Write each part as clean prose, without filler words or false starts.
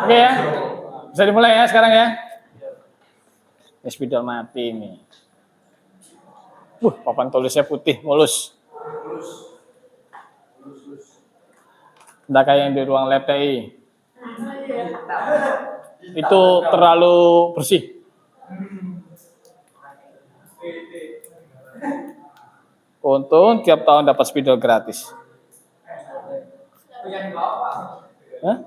Oke ya, bisa dimulai ya sekarang ya. Spidol mati nih. Papan tulisnya putih, mulus. Udah kayak yang di ruang lab TI. Itu terlalu bersih. Untung tiap tahun dapat spidol gratis. Hah?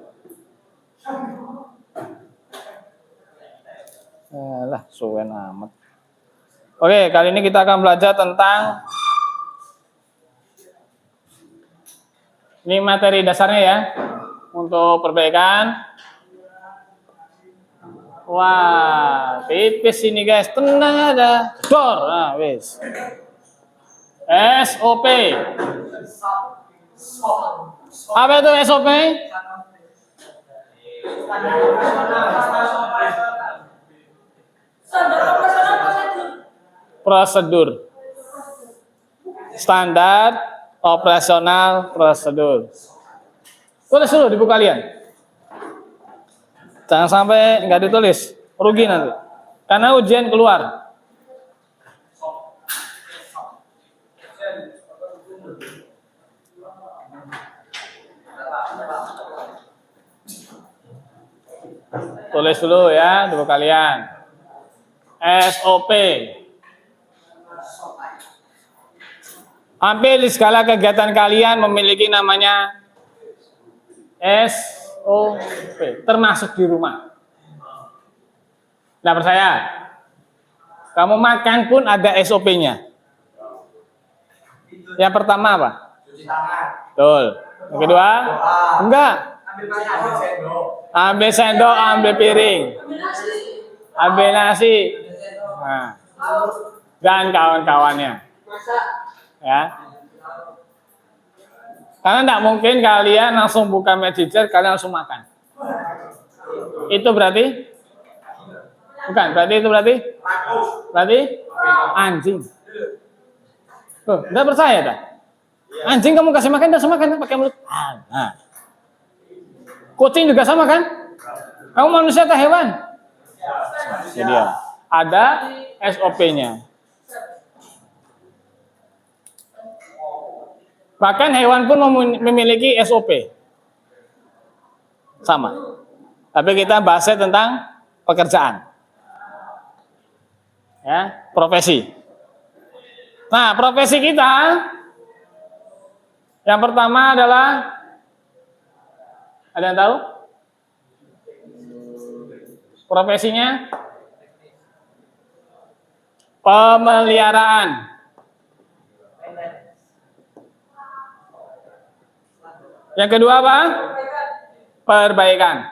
Alah, suwen amat. Oke, kali ini kita akan belajar tentang ini materi dasarnya ya. Untuk perbaikan. Wah, tipis ini guys. Tenang ada. Dor. Nah, wis. SOP. Apa itu SOP? Prosedur. Standar operasional prosedur. Tulis dulu di buku kalian. Jangan sampai nggak ditulis, rugi nanti. Karena ujian keluar. Tulis dulu ya di buku kalian. SOP. Hampir di segala kegiatan kalian memiliki namanya SOP, termasuk di rumah. Nggak percaya? Kamu makan pun ada SOP-nya. Yang pertama apa? Cuci tangan. Betul. Yang kedua? Enggak. Ambil sendok, ambil piring. Ambil nasi. Nah. Dan kawan-kawannya. Ya. Karena tidak mungkin kalian langsung buka messenger, kalian langsung makan. Itu berarti? Bukan, berarti itu berarti? Berarti? Anjing. Tuh, tidak percaya dah? Anjing kamu kasih makan, udah makan pakai mulut. Nah. Kucing juga sama kan? Kamu manusia atau hewan? Jadi ya, ada SOP-nya. Bahkan hewan pun memiliki SOP. Sama. Tapi kita bahasnya tentang pekerjaan. Ya, profesi. Nah, profesi kita yang pertama adalah, ada yang tahu? Profesinya pemeliharaan. Yang kedua apa? Perbaikan.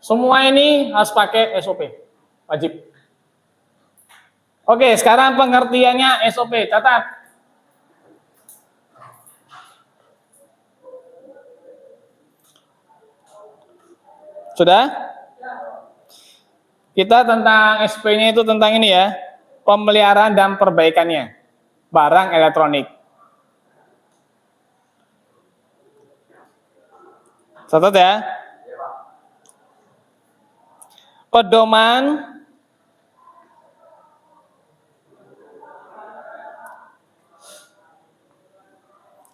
Semua ini harus pakai SOP. Wajib. Oke, sekarang pengertiannya SOP. Catat. Sudah? Kita tentang SOP-nya itu tentang ini ya. Pemeliharaan dan perbaikannya. Barang elektronik. Catat ya. Pedoman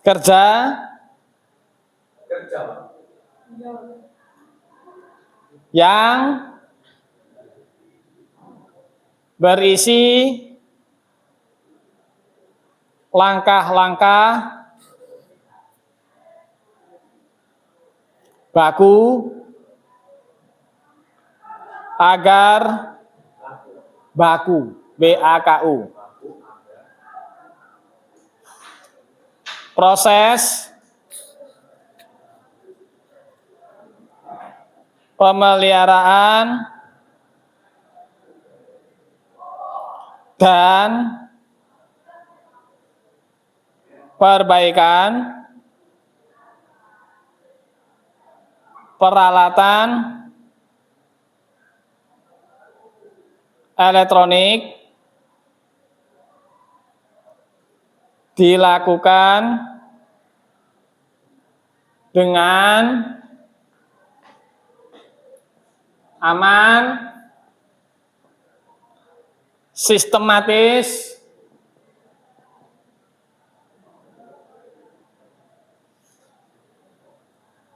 kerja yang berisi langkah-langkah baku agar baku, BAKU. Proses pemeliharaan dan perbaikan peralatan elektronik dilakukan dengan aman, sistematis,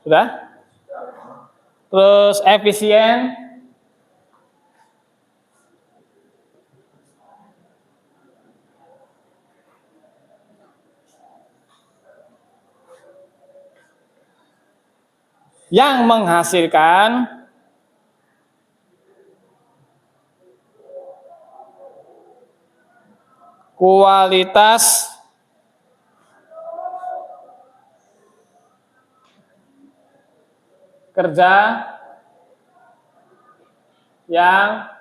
sudah? Terus efisien, yang menghasilkan kualitas kerja yang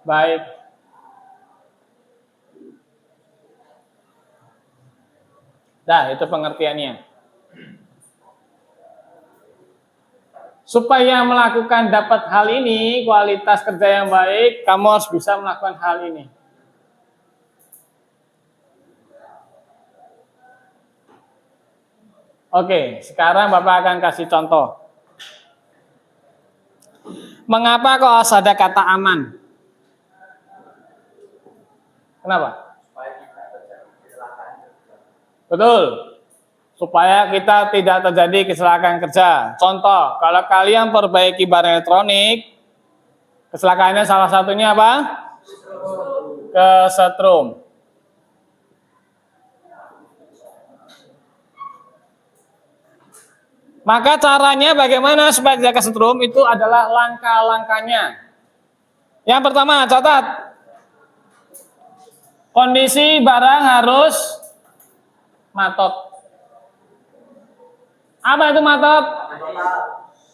baik. Nah, itu pengertiannya. Supaya melakukan dapat hal ini, kualitas kerja yang baik, kamu harus bisa melakukan hal ini. Oke, sekarang Bapak akan kasih contoh. Mengapa kok harus ada kata aman? Kenapa? Betul. Supaya kita tidak terjadi kecelakaan kerja. Contoh, kalau kalian perbaiki barang elektronik, kecelakaannya salah satunya apa? Kesetrum. Maka caranya bagaimana supaya tidak kesetrum itu adalah langkah-langkahnya. Yang pertama, catat. Kondisi barang harus matot. Apa itu matot?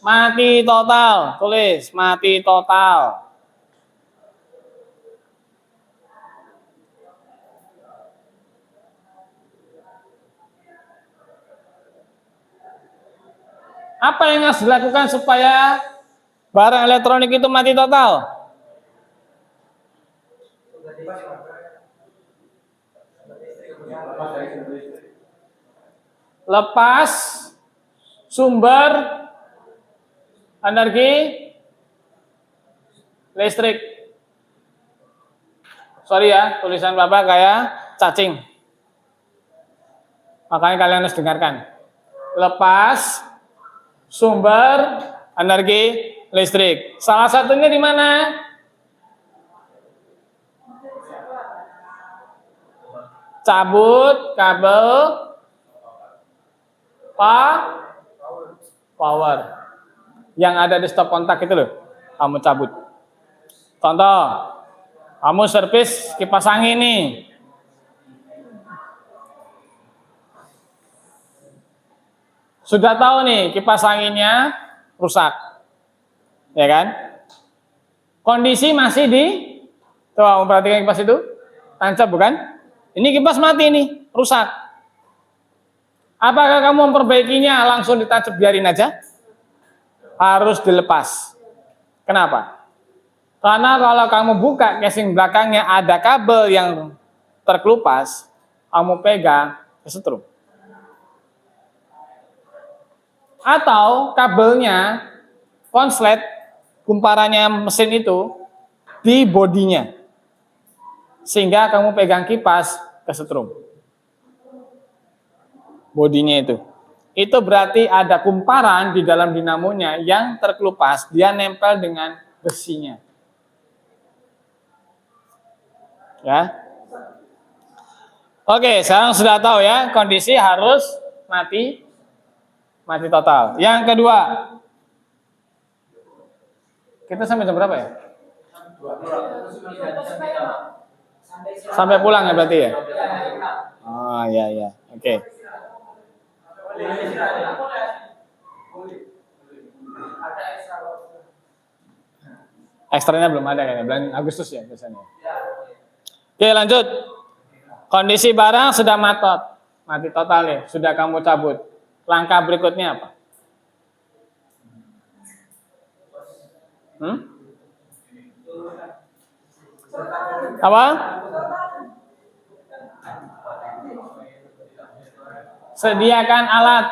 Mati total. Tulis, mati total. Apa yang harus dilakukan supaya barang elektronik itu mati total? Lepas sumber energi listrik. Sorry ya, tulisan Bapak kayak cacing. Makanya kalian harus dengarkan. Lepas sumber energi listrik. Salah satunya di mana? Cabut kabel power yang ada di stop kontak itu loh, kamu cabut. Contoh, kamu servis kipas angin nih. Sudah tahu nih kipas anginnya rusak, ya kan? Kondisi masih di, tuh kamu perhatikan kipas itu, tancap bukan? Ini kipas mati nih, rusak. Apakah kamu memperbaikinya langsung ditancap biarin aja? Harus dilepas. Kenapa? Karena kalau kamu buka casing belakangnya ada kabel yang terkelupas, kamu pegang kesetrum. Atau kabelnya konslet kumparannya mesin itu di bodinya, sehingga kamu pegang kipas kesetrum. Bodinya itu berarti ada kumparan di dalam dinamonya yang terkelupas, dia nempel dengan besinya. Ya. Oke, sekarang sudah tahu ya, kondisi harus mati total. Yang kedua, kita sampai jam berapa ya? Sampai pulang ya berarti ya? Oh ya, oke. Ekstranya belum ada ya, bulan Agustus ya biasanya. Oke, lanjut. Kondisi barang sudah mati total nih, sudah kamu cabut. Langkah berikutnya apa? Apa? Sediakan alat.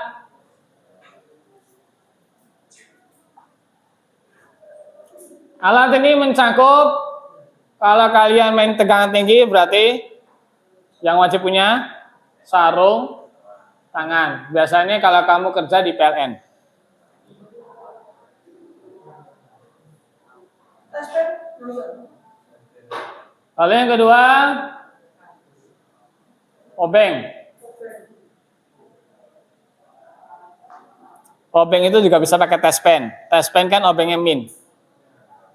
Alat ini mencakup, kalau kalian main tegangan tinggi berarti yang wajib punya sarung tangan. Biasanya kalau kamu kerja di PLN. Lalu yang kedua, obeng. Obeng itu juga bisa pakai test pen. Test pen kan obengnya min.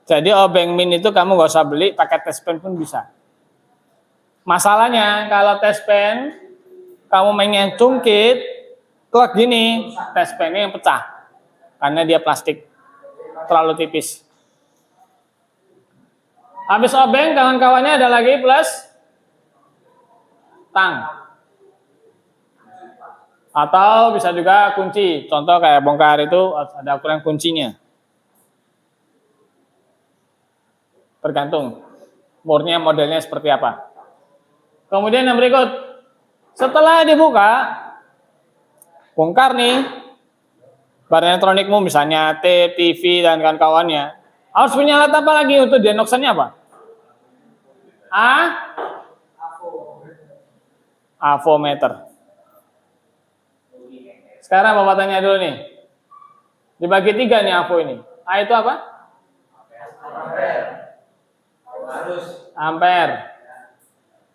Jadi obeng min itu kamu nggak usah beli, pakai test pen pun bisa. Masalahnya kalau test pen kamu mainnya cungkit, klek gini, test pennya yang pecah karena dia plastik, terlalu tipis. Habis obeng, kawan-kawannya ada lagi plus tang. Atau bisa juga kunci. Contoh kayak bongkar itu ada ukuran kuncinya. Tergantung murnya modelnya seperti apa. Kemudian yang berikut, setelah dibuka, bongkar nih barang elektronikmu misalnya tape, TV dan kawan-kawannya. Harus punya alat apa lagi untuk diagnosanya apa? Avometer. Sekarang Bapak tanya dulu nih. Dibagi 3 nih avo ini. A itu apa? Ampere.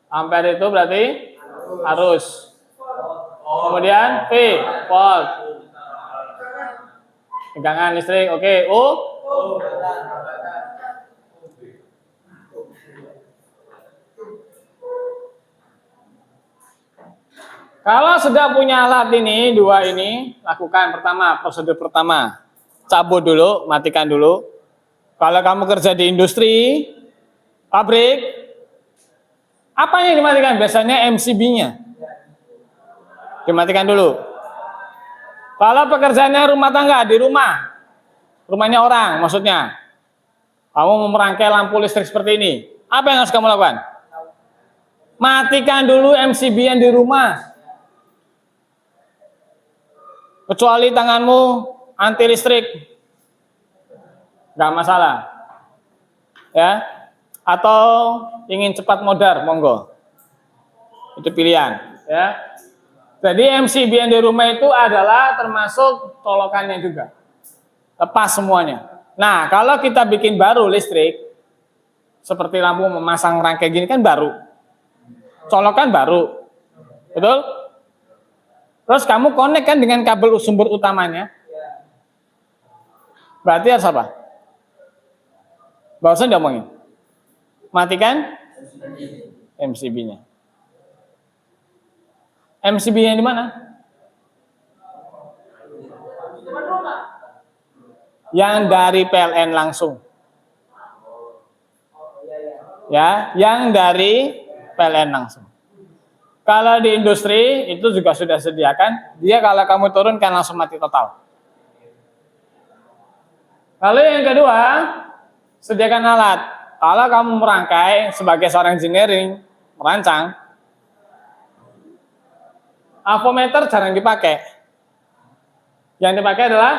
Ampere itu berarti arus. Kemudian V, volt. Tegangan listrik. Oke, U. Kalau sudah punya alat ini, 2 ini, lakukan pertama, prosedur pertama. Cabut dulu, matikan dulu. Kalau kamu kerja di industri, pabrik, apa yang dimatikan? Biasanya MCB-nya. Dimatikan dulu. Kalau pekerjaannya rumah tangga, di rumah. Rumahnya orang, maksudnya. Kamu mau merangkai lampu listrik seperti ini. Apa yang harus kamu lakukan? Matikan dulu MCB yang di rumah. Kecuali tanganmu anti listrik, nggak masalah, ya. Atau ingin cepat modar, monggo, itu pilihan, ya. Jadi MCB yang di rumah itu adalah termasuk colokannya juga, lepas semuanya. Nah, kalau kita bikin baru listrik, seperti lampu memasang rangkai gini kan baru, colokan baru, betul? Terus kamu connect kan dengan kabel sumber utamanya. Berarti harus apa? Barusan diomongin. Matikan MCB-nya. MCB-nya di mana? Yang dari PLN langsung. Ya, yang dari PLN langsung. Kalau di industri itu juga sudah sediakan, dia kalau kamu turunkan langsung mati total. Lalu yang kedua, sediakan alat. Kalau kamu merangkai sebagai seorang engineering, merancang, avometer jarang dipakai. Yang dipakai adalah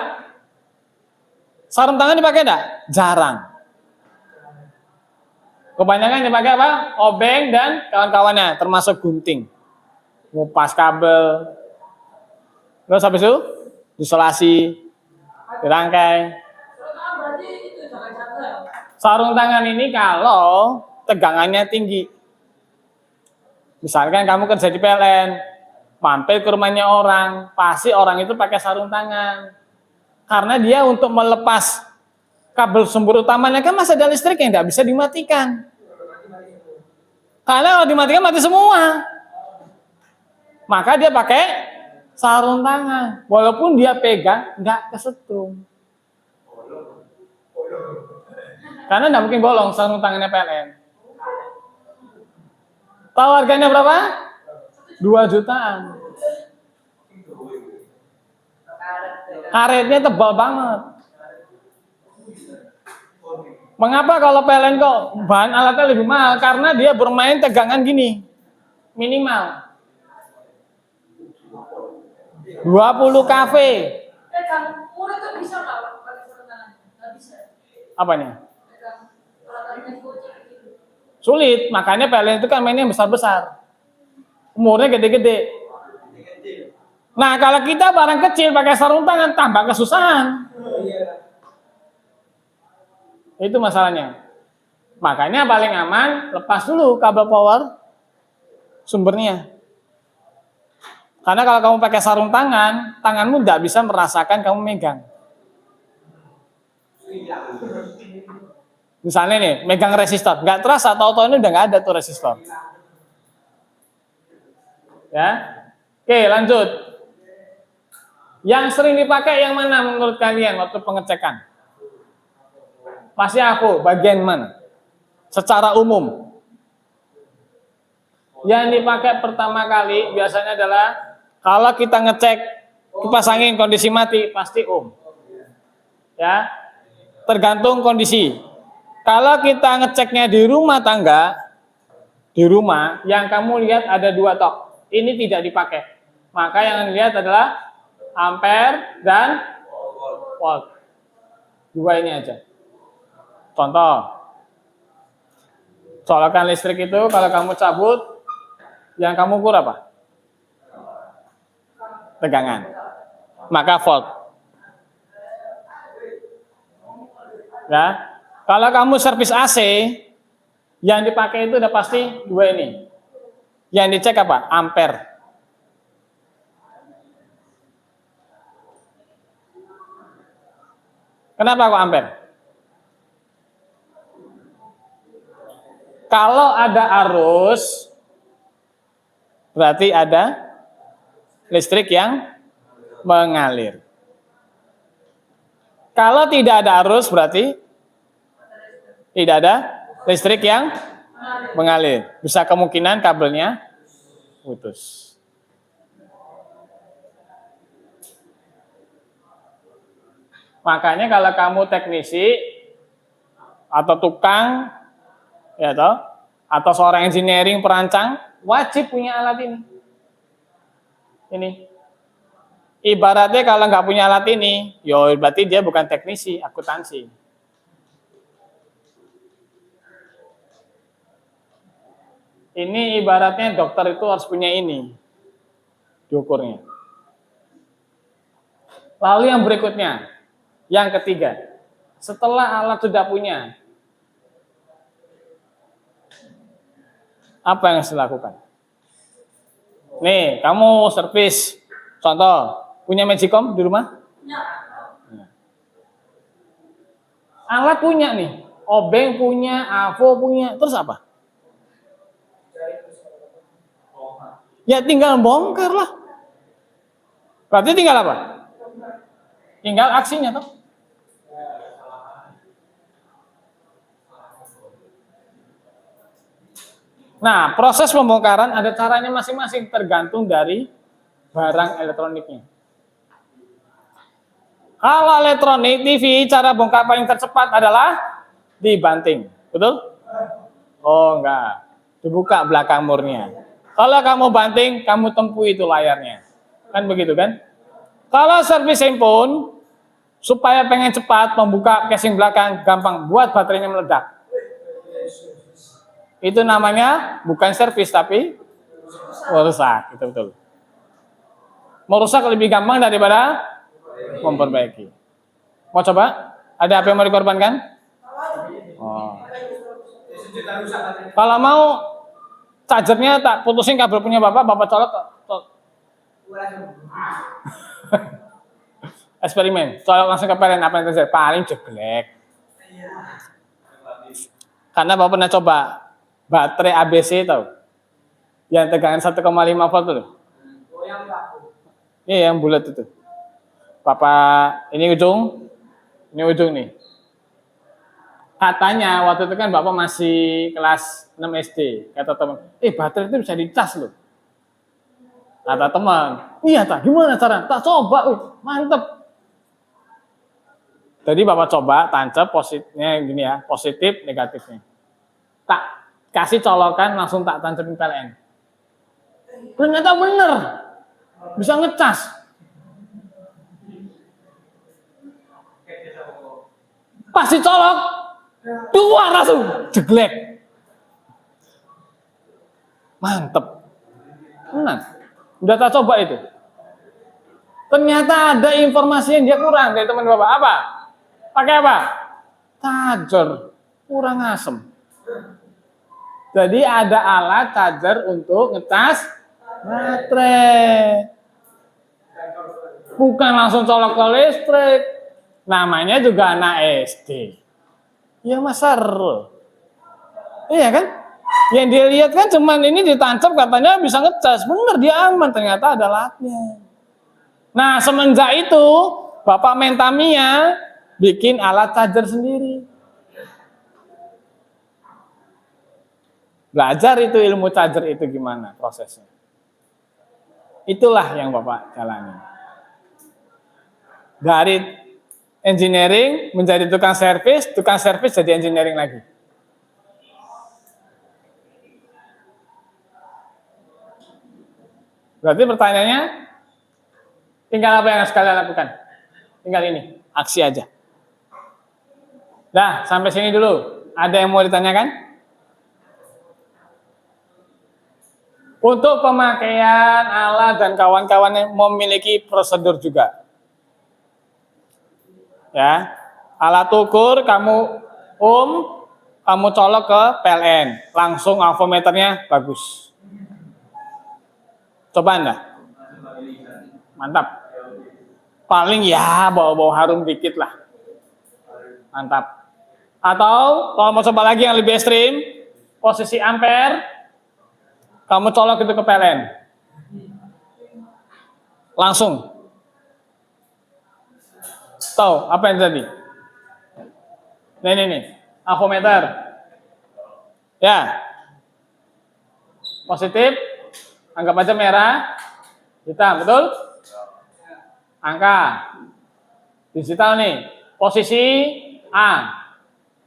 sarung tangan dipakai enggak? Jarang. Kebanyakan dipakai apa? Obeng dan kawan-kawannya, termasuk gunting. Ngupas kabel, terus habis itu isolasi, dirangkai. Sarung tangan ini kalau tegangannya tinggi, misalkan kamu kerja di PLN, mampir ke rumahnya orang, pasti orang itu pakai sarung tangan, karena dia untuk melepas kabel sumber utamanya kan masih ada listrik yang nggak bisa dimatikan, karena kalau dimatikan mati semua. Maka dia pakai sarung tangan, walaupun dia pegang nggak kesetrum, karena nggak mungkin bolong sarung tangannya PLN. Tahu harganya berapa? 2 jutaan. Karetnya tebal banget. Mengapa kalau PLN kok bahan alatnya lebih mahal? Karena dia bermain tegangan gini, minimal 20 kV. Apanya? Sulit, makanya PLN itu kan mainnya besar-besar. Umurnya gede-gede. Nah, kalau kita barang kecil pakai sarung tangan tambah kesusahan. Itu masalahnya. Makanya paling aman lepas dulu kabel power sumbernya. Karena kalau kamu pakai sarung tangan, tanganmu tidak bisa merasakan kamu megang. Misalnya nih, megang resistor, nggak terasa, tahu-tahu ini udah nggak ada tuh resistor. Ya, oke lanjut. Yang sering dipakai yang mana menurut kalian waktu pengecekan? Pasti aku, bagian mana? Secara umum. Yang dipakai pertama kali biasanya adalah kalau kita ngecek kipas angin kondisi mati, pasti Ya, tergantung kondisi. Kalau kita ngeceknya di rumah tangga, di rumah, yang kamu lihat ada 2 tok. Ini tidak dipakai. Maka yang dilihat adalah ampere dan volt. 2 ini aja. Contoh, colokan listrik itu kalau kamu cabut, yang kamu ukur apa? Tegangan. Maka volt. Ya, kalau kamu servis AC, yang dipakai itu udah pasti 2 ini. Yang dicek apa? Ampere. Kenapa kok ampere? Kalau ada arus, berarti ada listrik yang mengalir. Kalau tidak ada arus, berarti tidak ada listrik yang mengalir. Bisa kemungkinan kabelnya putus. Makanya kalau kamu teknisi atau tukang, ya toh, atau seorang engineering perancang, wajib punya alat ini. Ini. Ibaratnya kalau nggak punya alat ini, yo berarti dia bukan teknisi, akuntansi. Ini ibaratnya dokter itu harus punya ini, diukurnya. Lalu yang berikutnya, yang ketiga, setelah alat sudah punya, apa yang harus dilakukan? Nih, kamu servis, contoh, punya Magicom di rumah? Alat punya nih, obeng punya, Avo punya, terus apa? Ya tinggal bongkar lah. Berarti tinggal apa? Tinggal aksinya toh. Nah, proses pembongkaran ada caranya masing-masing tergantung dari barang elektroniknya. Kalau elektronik TV, cara bongkar paling tercepat adalah dibanting, betul? Oh enggak, dibuka belakang murnya. Kalau kamu banting, kamu tempuh itu layarnya, kan begitu kan? Kalau servis handphone, supaya pengen cepat membuka casing belakang, gampang, buat baterainya meledak. Itu namanya bukan servis tapi merusak, itu betul. Merusak lebih gampang daripada memperbaiki. Mau coba? Ada apa yang mau dikorbankan? Oh. Kalau mau chargernya tak putusin kabel punya bapak colok. Eksperimen, colok langsung ke PLN, apa yang terjadi? Paling jeblek. Karena bapak pernah coba baterai ABC tahu? Yang tegangan 1,5 volt tuh. Iya, yang bulat itu. Bapak, ini ujung nih. Katanya waktu itu kan bapak masih kelas 6 SD. Kata teman, baterai itu bisa dicas loh. Kata teman, iya tak, gimana cara? Tak coba, mantep. Jadi bapak coba tancap positifnya gini ya, positif negatifnya. Tak kasih colokan langsung tak tancapin PLN. Ternyata bener, bisa ngecas. Pas dicolok, Dua langsung jeglek. Mantep. Nah, udah tak coba itu. Ternyata ada informasi yang dia kurang dari teman Bapak. Apa? Pakai apa? Charger. Kurang asem. Jadi ada alat charger untuk ngecas baterai. Bukan langsung colok ke listrik. Namanya juga anak SD. Ya masa iya kan? Yang dia lihat kan cuman ini ditancap katanya bisa ngecas. Bener dia aman, ternyata ada alatnya. Nah semenjak itu Bapak Mentamia bikin alat charger sendiri. Belajar itu ilmu charger itu gimana prosesnya. Itulah yang Bapak jalani. Dari engineering menjadi tukang servis jadi engineering lagi. Berarti pertanyaannya, tinggal apa yang harus kalian lakukan? Tinggal ini, aksi aja. Nah, sampai sini dulu. Ada yang mau ditanyakan? Untuk pemakaian alat dan kawan-kawannya memiliki prosedur juga. Ya, alat ukur kamu kamu colok ke PLN, langsung avometernya bagus. Coba Anda. Mantap. Paling ya bau-bau harum dikit lah. Mantap. Atau kalau mau coba lagi yang lebih ekstrim, posisi ampere, kamu colok itu ke PLN. Langsung. Tahu apa yang terjadi? Nih, avometer. Ya. Positif, anggap aja merah, hitam, betul? Angka. Digital nih, posisi A,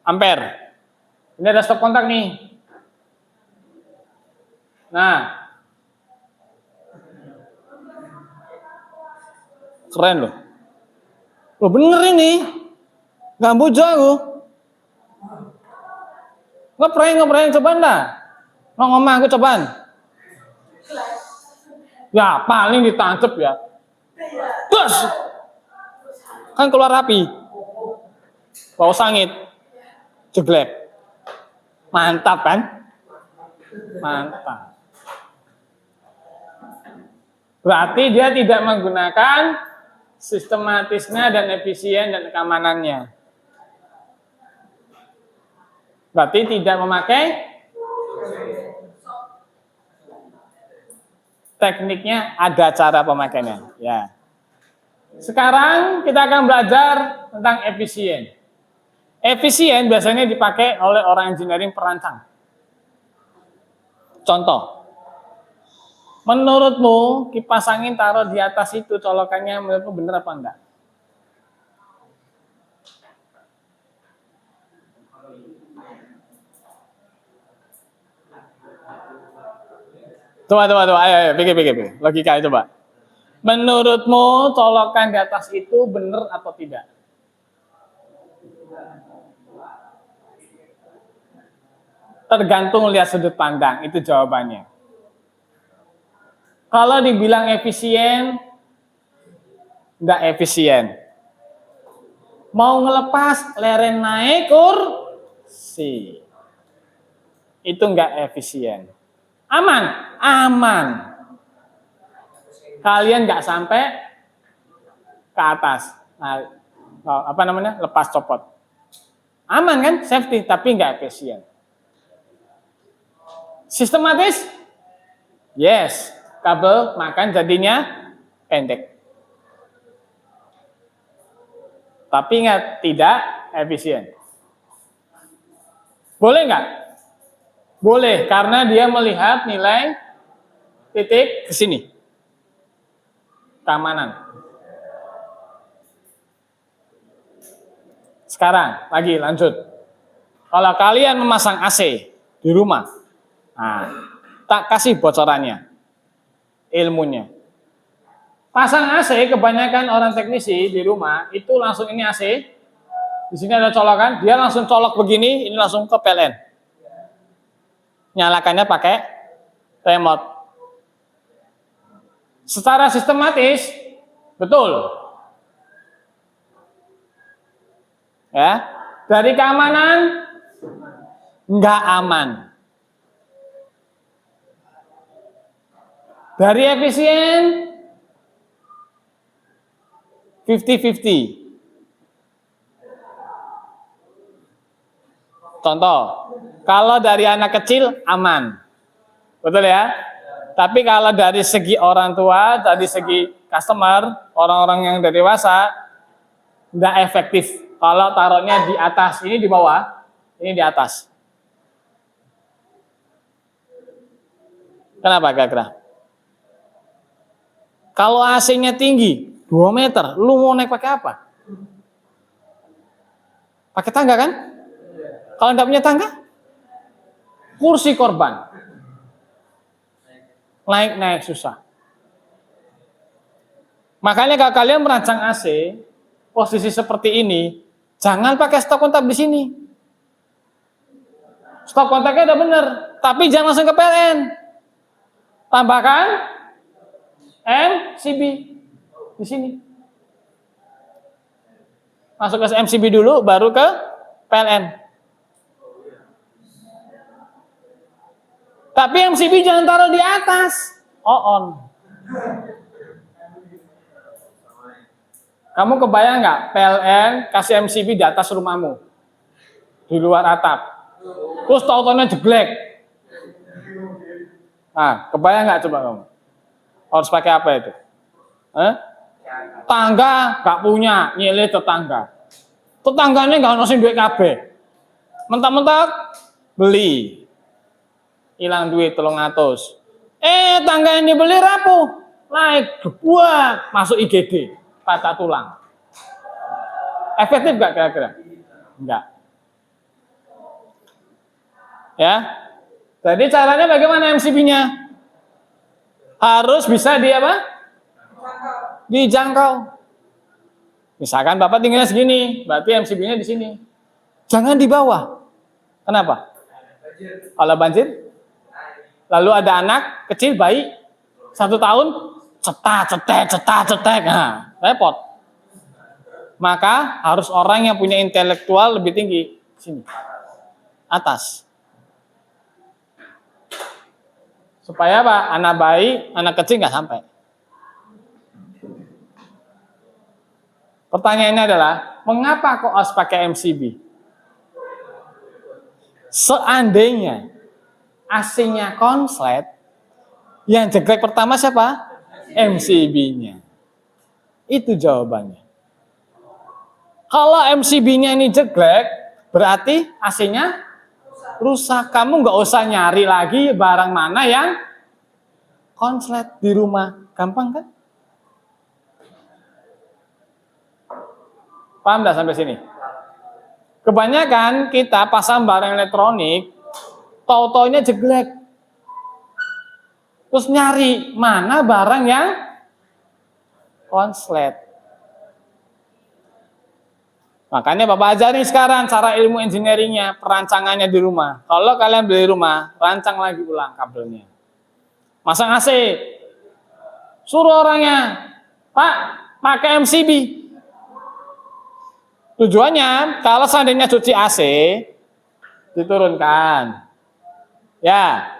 ampere. Ini ada stop kontak nih. Nah. Keren loh. Loh bener ini. Nggak bujo aku. Ngeprank, coba enggak? Ngomong aku cobaan. Ya paling ditancep ya. Bus. Kan keluar api. Bau sangit. Jeglek. Mantap kan? Mantap. Berarti dia tidak menggunakan sistematisnya dan efisien dan keamanannya. Berarti tidak memakai tekniknya, ada cara pemakaiannya. Ya. Sekarang kita akan belajar tentang efisien. Efisien biasanya dipakai oleh orang engineering perancang. Contoh, menurutmu kipas angin taruh di atas itu colokannya menurutmu benar apa enggak? Coba, ayo, pikir. Logika coba. Menurutmu colokan di atas itu benar atau tidak? Tergantung lihat sudut pandang, itu jawabannya. Kalau dibilang efisien, enggak efisien. Mau ngelepas, leren naik, kursi. Itu enggak efisien. Aman. Kalian nggak sampai ke atas. Nah, apa namanya? Lepas copot. Aman kan? Safety, tapi nggak efisien. Sistematis? Yes. Kabel makan jadinya pendek. Tapi ingat, tidak efisien. Boleh nggak? Boleh, karena dia melihat nilai titik ke sini. Keamanan. Sekarang, lagi lanjut. Kalau kalian memasang AC di rumah, nah, tak kasih bocorannya, ilmunya. Pasang AC, kebanyakan orang teknisi di rumah, itu langsung ini AC, Di sini ada colokan, dia langsung colok begini, ini langsung ke PLN. Nyalakannya pakai remote. Secara sistematis, betul. Ya, dari keamanan nggak aman. Dari efisien 50-50. Contoh, kalau dari anak kecil aman, betul ya. Tapi kalau dari segi orang tua, dari segi customer, orang-orang yang dari dewasa, nggak efektif. Kalau taruhnya di atas, ini di bawah, ini di atas. Kenapa kira-kira? Kalau AC-nya tinggi, 2 meter, lu mau naik pakai apa? Pakai tangga kan? Kalau enggak punya tangga, kursi korban. Naik-naik susah. Makanya kalau kalian merancang AC, posisi seperti ini, jangan pakai stop kontak di sini. Stop kontaknya udah bener, tapi jangan langsung ke PLN. Tambahkan MCB di sini. Masuk ke MCB dulu, baru ke PLN. Tapi MCB jangan taruh di atas, on. Kamu kebayang nggak PLN kasih MCB di atas rumahmu, di luar atap, terus tau-taunya jeblek. Nah, kebayang nggak coba kamu? Harus pakai apa itu? Tangga nggak punya, nyilih tetangga. Tetangganya nggak nusin duit KB. Mentak-mentak beli, hilang duit 300. Tangga yang dibeli rapuh, naik buat masuk IGD, patah tulang. Efektif nggak kira-kira? Enggak. Ya. Jadi caranya bagaimana MCB-nya? Harus bisa dijangkau. Misalkan Bapak tinggalnya segini, berarti MCB-nya di sini. Jangan di bawah. Kenapa? Kalau banjir, lalu ada anak kecil bayi 1 tahun, cetak, nah, repot. Maka harus orang yang punya intelektual lebih tinggi, sini, atas. Supaya apa? Anak bayi, anak kecil nggak sampai. Pertanyaannya adalah, mengapa kok harus pakai MCB? Seandainya AC-nya konslet, yang jeglek pertama siapa? MCB-nya. Itu jawabannya. Kalau MCB-nya ini jeglek, berarti AC-nya rusak. Kamu nggak usah nyari lagi barang mana yang konslet di rumah. Gampang kan? Paham nggak sampai sini? Kebanyakan kita pasang barang elektronik, tau-taunya jeglek. Terus nyari mana barang yang konslet. Makanya Bapak ajarin sekarang cara ilmu engineeringnya, perancangannya di rumah. Kalau kalian beli rumah, rancang lagi ulang kabelnya. Masang AC, suruh orangnya, Pak, pakai MCB. Tujuannya, kalau seandainya cuci AC, diturunkan. Ya,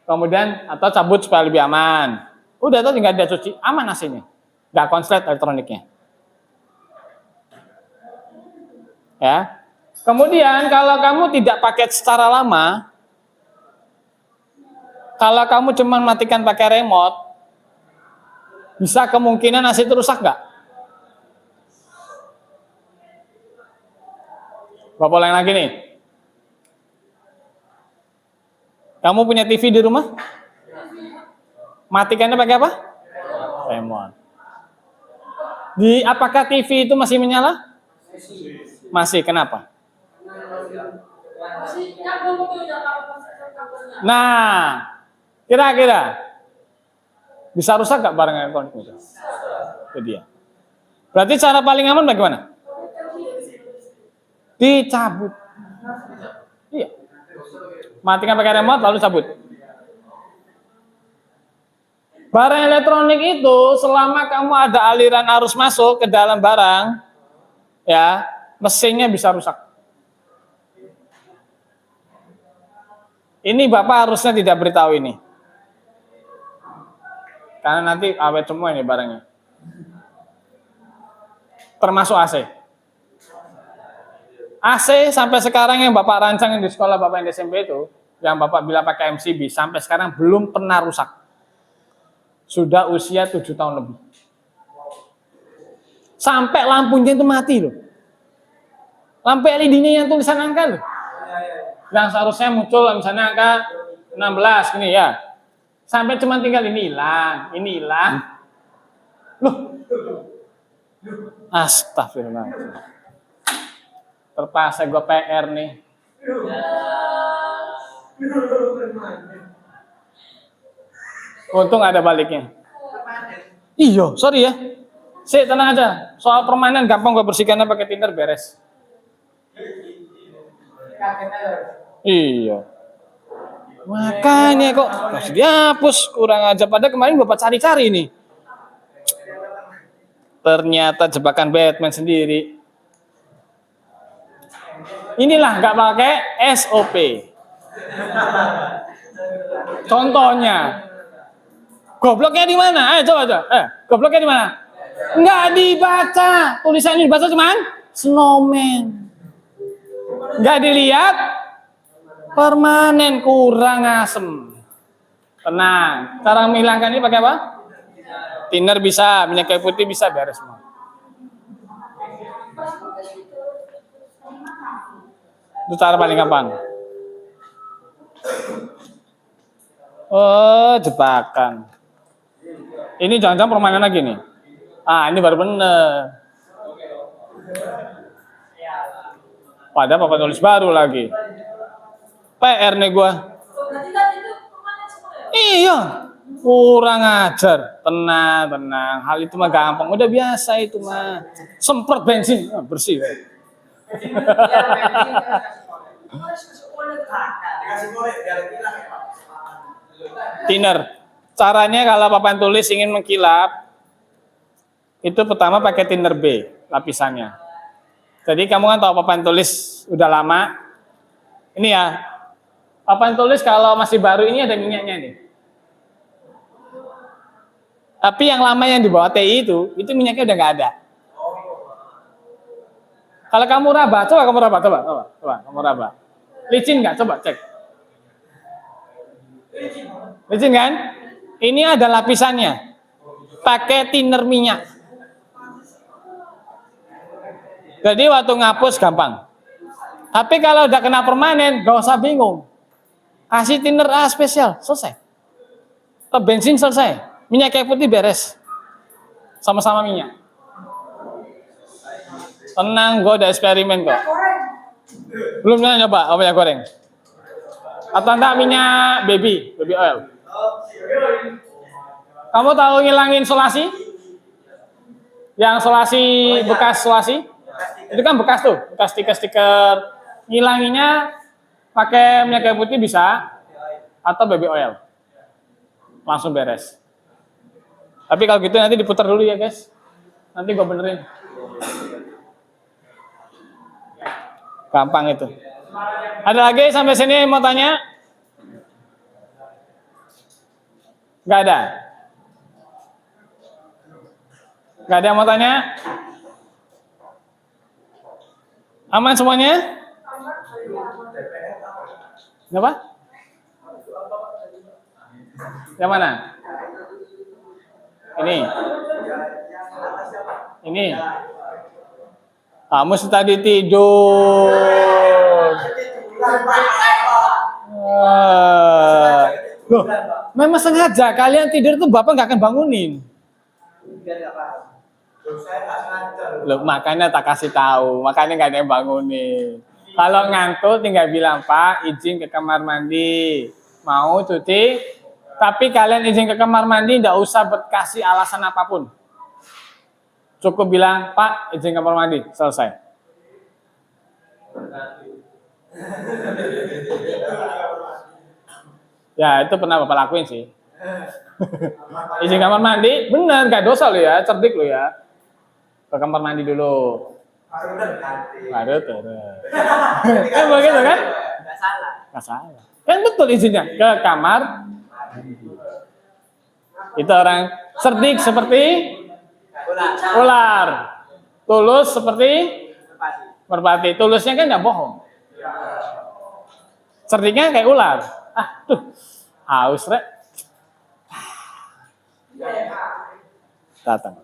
kemudian atau cabut supaya lebih aman. Udah tuh tinggal dia cuci, aman AC-nya. Nggak konslet elektroniknya. Ya. Kemudian kalau kamu tidak pakai secara lama, kalau kamu cuma matikan pakai remote, bisa kemungkinan AC itu rusak nggak? Bapak ulang lagi nih. Kamu punya TV di rumah? Matikannya pakai apa? Remote. Apakah TV itu masih menyala? Masih. Kenapa? Nah, kira-kira bisa rusak nggak barang elektronik itu? Itu dia. Berarti cara paling aman bagaimana? Dicabut. Iya. Matikan pakai remote lalu cabut. Barang elektronik itu selama kamu ada aliran arus masuk ke dalam barang, ya, mesinnya bisa rusak. Ini Bapak harusnya tidak beritahu ini. Karena nanti awet semua ini barangnya. Termasuk AC. AC sampai sekarang yang Bapak rancang di sekolah Bapak yang di SMP itu, yang Bapak bilang pakai MCB, sampai sekarang belum pernah rusak. Sudah usia 7 tahun lebih. Sampai lampunya itu mati loh. Lampu LED-nya yang tulisan angka loh. Yang seharusnya muncul misalnya angka 16 gini ya. Sampai cuma tinggal ini hilang. Loh. Astagfirullah. Terpaksa gue PR nih. Untung ada baliknya. Iya, sorry ya. Tenang aja. Soal permainan gampang gue bersihkannya pakai thinner beres. Iya. Makanya kok masih dihapus, kurang aja. Padahal kemarin Bapak cari-cari nih. Ternyata jebakan Batman sendiri. Inilah nggak pakai SOP. Contohnya. Gobloknya di mana? Ayo coba. Gobloknya di mana? Nggak dibaca. Tulisan ini dibaca cuman snowman. Nggak dilihat permanen, kurang asem. Tenang. Cara menghilangkan ini pakai apa? Thinner bisa, minyak kayu putih bisa, beres semua. Itu cara paling gampang. Oh, jebakan. Ini jangan-jangan permainan lagi nih. Ini baru bener. Padahal Bapak tulis baru lagi. PR nih gua. Iya. Kurang ajar. Tenang. Hal itu mah gampang. Udah biasa itu mah. Semprot bensin. Bersih. Thinner. Caranya kalau papan tulis ingin mengkilap, itu pertama pakai thinner B lapisannya. Jadi kamu kan tahu papan tulis udah lama. Ini ya, papan tulis kalau masih baru ini ada minyaknya nih. Tapi yang lama yang di bawah TI itu minyaknya udah nggak ada. Kalau kamu raba, coba kamu raba. Licin nggak? Coba cek. Licin kan? Ini ada lapisannya. Pakai thinner minyak. Jadi waktu ngapus gampang. Tapi kalau udah kena permanen, gak usah bingung. Kasih thinner A spesial, selesai. Bensin selesai. Minyak kayu putih beres. Sama-sama minyak. Tenang, gue udah eksperimen kok. Belum nyoba minyak goreng. Atau enggak minyak baby oil. Kamu tahu ngilangin solasi? Yang solasi, bekas solasi? Itu kan bekas tuh, bekas stiker-stiker. Ngilanginnya pakai minyak kayu putih bisa, atau baby oil. Langsung beres. Tapi kalau gitu nanti diputar dulu ya guys. Nanti gue benerin. Gampang itu. Ada lagi sampai sini mau tanya? Gak ada? Gak ada yang mau tanya? Aman semuanya? Kenapa? Yang mana? Ini. Kamu tadi tidur. Loh, memang sengaja kalian tidur tuh Bapak nggak akan bangunin. Loh, makanya tak kasih tahu, makanya nggak ada yang bangunin. Kalau ngantuk tinggal bilang, Pak, izin ke kamar mandi. Mau cuci, tapi kalian izin ke kamar mandi, nggak usah berkasih alasan apapun. Cukup bilang, Pak, izin kamar mandi, selesai. Ya, itu pernah Bapak lakuin sih. Izin kamar mandi, bener, gak dosa lo ya, cerdik lo ya. Ke kamar mandi dulu. Baru turun. Kan begitu kan? Nggak salah. Nggak salah. Kan betul izinnya, ke kamar. Itu orang cerdik seperti ular. Tulus seperti merpati. Tulusnya kan nggak bohong. Cerdiknya kayak ular. Ah, tuh, haus rek. Datang.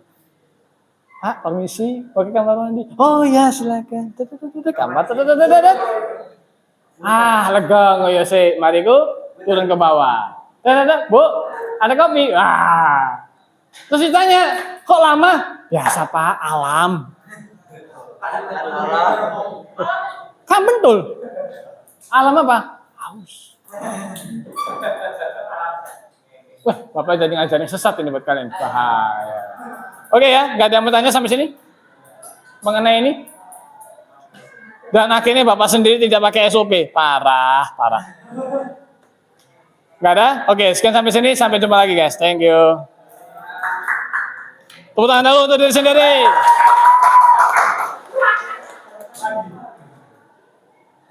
Ah, permisi, pakai kamar mandi. Oh ya, silakan. Kamar. Ah, lega ngoyo sih. Mariku turun ke bawah. Bu, ada kopi. Ah. Terus ditanya, kok lama? Biasa Pak, alam. Kan betul. Alam apa? Haus. Wah, Bapak jadi ngajarin sesat ini buat kalian. Bahaya. Oke ya, nggak ada yang bertanya sampai sini? Mengenai ini? Dan akhirnya Bapak sendiri tidak pakai SOP. Parah. Nggak ada? Oke, sekian sampai sini. Sampai jumpa lagi guys. Thank you. Tepuk tangan dulu untuk diri sendiri.